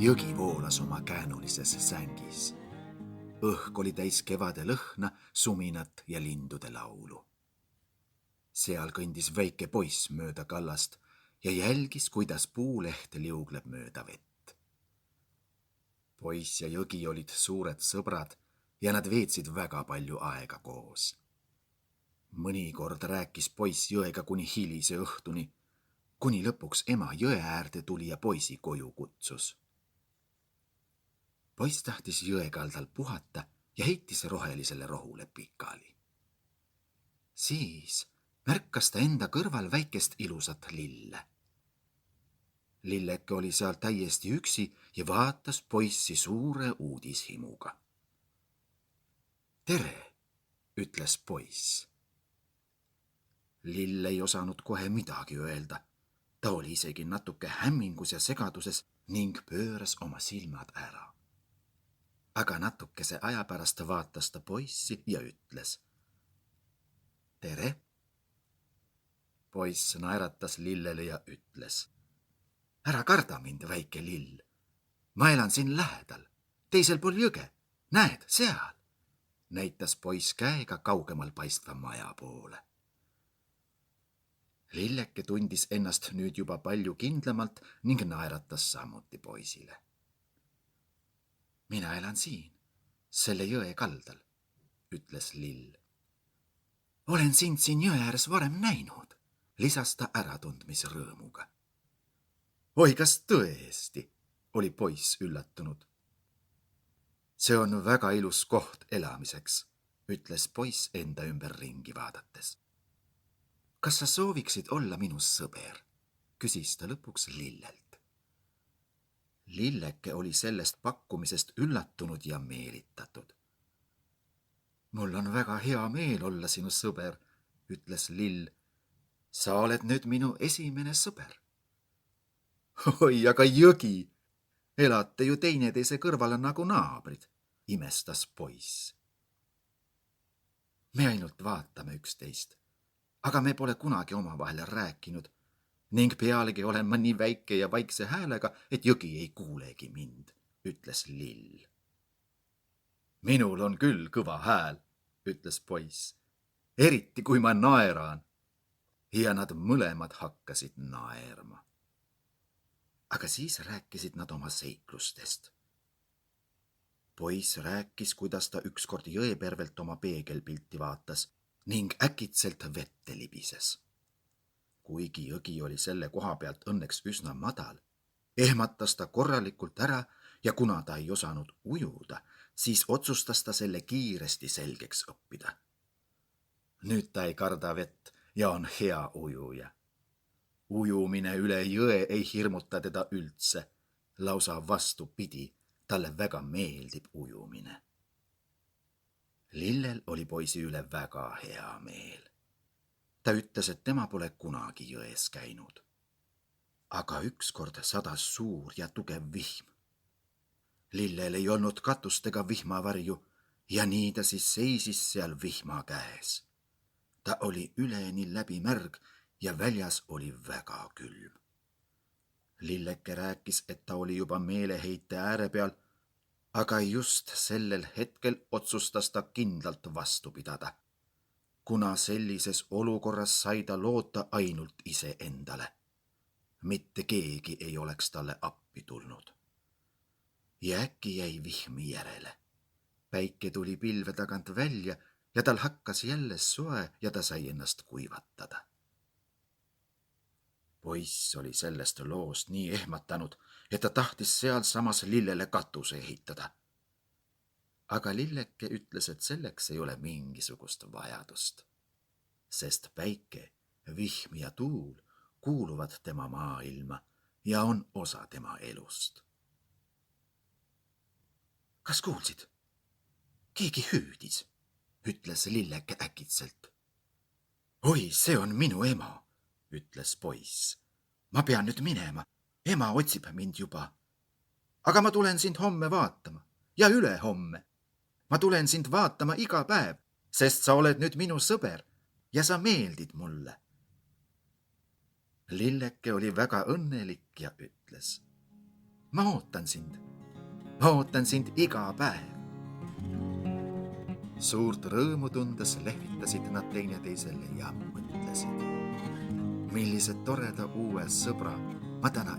Jõgi voolas oma käänulises sängis. Õhk oli täis kevade lõhna, suminat ja lindude laulu. Seal kõndis väike poiss mööda kallast ja jälgis, kuidas puuleht liugleb mööda vett. Poiss ja jõgi olid suured sõbrad ja nad veetsid väga palju aega koos. Mõnikord rääkis poiss jõega kuni hilise õhtuni, kuni lõpuks ema jõe äärde tuli ja poisi koju kutsus. Poiss tahtis jõe kaldal puhata ja heitis rohelisele rohule pikali. Siis märkas ta enda kõrval väikest ilusat lille. Lilleke oli seal täiesti üksi ja vaatas poissi suure uudishimuga. Tere, ütles poiss. Lill ei osanud kohe midagi öelda. Ta oli isegi natuke hämmingus ja segaduses ning pööras oma silmad ära. Aga natukese aja pärast vaatas ta poissi ja ütles. Tere. Poiss naeratas lillele ja ütles. Ära karda mind, väike lill. Ma elan siin lähedal, teisel pool jõge. Näed, seal. Näitas poiss käega kaugemal paistva maja poole. Lilleke tundis ennast nüüd juba palju kindlamalt ning naeratas samuti poisile. Mina elan siin, selle jõe kaldal, ütles lill. Olen sind siin jõe ääres varem näinud, lisas ta äratundmisrõõmuga. Oi, kas tõesti, oli poiss üllatunud. See on väga ilus koht elamiseks, ütles poiss enda ümber ringi vaadates. Kas sa sooviksid olla minu sõber, küsis ta lõpuks lillelt. Lilleke oli sellest pakkumisest üllatunud ja meelitatud. Mul on väga hea meel olla sinu sõber, ütles lill. Sa oled nüüd minu esimene sõber. Oi, aga jõgi, elate ju teineteise kõrval nagu naabrid, imestas poiss. Me ainult vaatame üksteist, aga me pole kunagi omavahel rääkinud ning pealegi olen ma nii väike ja vaikse häälega, et jõgi ei kuulegi mind, ütles lill. Minul on küll kõva hääl, ütles poiss, eriti kui ma naeran. Ja nad mõlemad hakkasid naerma. Aga siis rääkisid nad oma seiklustest. Poiss rääkis, kuidas ta ükskord jõepervelt oma peegelpilti vaatas ning äkitselt vette libises. Kuigi jõgi oli selle koha pealt õnneks üsna madal, ehmatas ta korralikult ära ja kuna ta ei osanud ujuda, siis otsustas ta selle kiiresti selgeks õppida. Nüüd ta ei karda vett ja on hea ujuja. Ujumine üle jõe ei hirmuta teda üldse, lausa vastupidi, talle väga meeldib ujumine. Lillel oli poisi üle väga hea meel. Ta ütles, et tema pole kunagi jões käinud. Aga ükskord sadas suur ja tugev vihm. Lillel ei olnud katust ega vihmavarju ja nii ta siis seisis seal vihma käes. Ta oli üleni läbi märg ja väljas oli väga külm. Lilleke rääkis, et ta oli juba meeleheite ääre peal, aga just sellel hetkel otsustas ta kindlalt vastu pidada, kuna sellises olukorras sai ta loota ainult iseendale. Mitte keegi ei oleks talle appi tulnud. Ja äkki jäi vihmi järele. Päike tuli pilve tagant välja ja tal hakkas jälle soe ja ta sai ennast kuivatada. Poiss oli sellest loost nii ehmatanud, et ta tahtis sealsamas lillele katuse ehitada. Aga lilleke ütles, et selleks ei ole mingisugust vajadust, sest päike, vihm ja tuul kuuluvad tema maailma ja on osa tema elust. Kas kuulsid? Keegi hüüdis, ütles lilleke äkitselt. Oi, see on minu ema, ütles poiss. Ma pean nüüd minema, ema otsib mind juba. Aga ma tulen sind homme vaatama ja ülehomme. Ma tulen sind vaatama iga päev, sest sa oled nüüd minu sõber ja sa meeldid mulle. Lilleke oli väga õnnelik ja ütles. ma ootan sind. Ma ootan sind iga päev. Suurt rõõmu tundes lehvitasid nad teineteisele ja mõtlesid, millise toreda uue sõbra ma täna